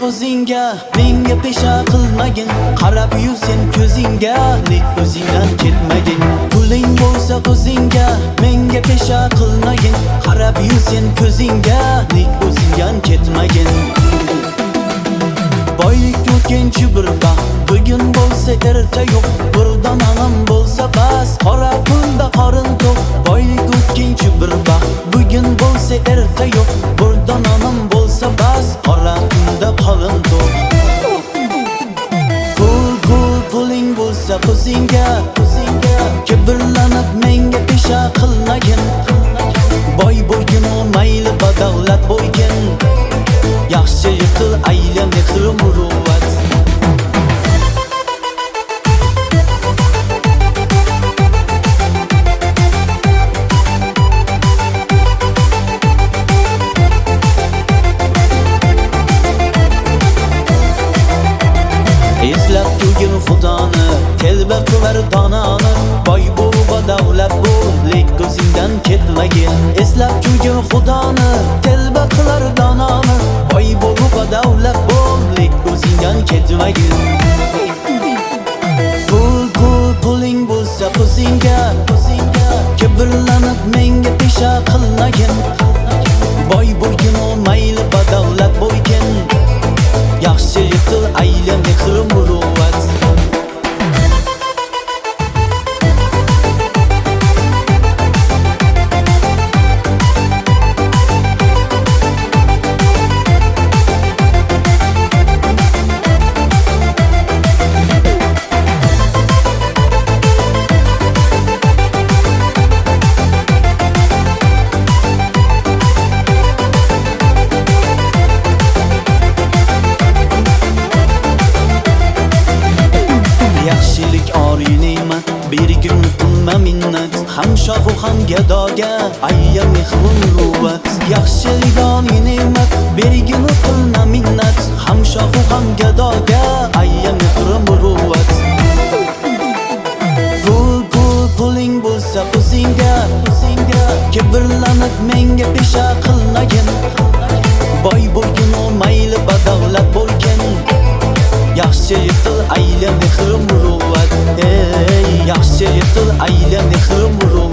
O'zingga menga pesha qilmagin, qarab yur sen ko'zingga, lek o'zingdan ketmagin. Puling bo'lsa o'zingga menga pesha qilmagin, qarab yur sen ko'zingga, lek o'zingdan ketmagin. Boylik o'tkinchi bir baxt, bugun bo'lsa erta yo'q, burdan anam bo'lsa bas, qora pulda qorin to'q. Boylik o'tkinchi bir baxt, bugun bo'lsa erta yo'q, burdan anam bo'lsa bas, qora pulda qorin to'q. Puling bo'lsa o'zingga, kibrlanib menga pesha qilmagin. Boy bo'lgin mayli badavlat bo'lgin, yaxshi yiqil ayla mehr muruvvat. Eslab turgin xudoni, telba qilar donani, boy bo'l badavlat bo'l, lek ko'zingdan ketmagin. Eslab turgin xudoni, telba qilar donani, boy bo'l badavlat bo'l, lek ko'zingdan ketmagin. Puling bo'lsa o'zingga, kibrlanib menga pesha qilmagin. Boy bo'lgin mayli badavlat bo'lgin, yaxshi yiqil ayla mehr muruvvat. Yaxshilik oriy ne'mat, bergin qilma minnat, ham shohu ham gadoga ayya mehr muruvvat. Yaxshilik oriy ne'mat, bergin qilma minnat, ham shohu ham gadoga ayya mehr muruvvat. Puling bo'lsa o'zingga, kibrlanib menga pesha qilmagin. Boy bo'lgin mayli badavlat bo'lgin, yaxshi yiqil ayla mehr muruvvat. Yaxshi yiqil ayla mehr muruvvat.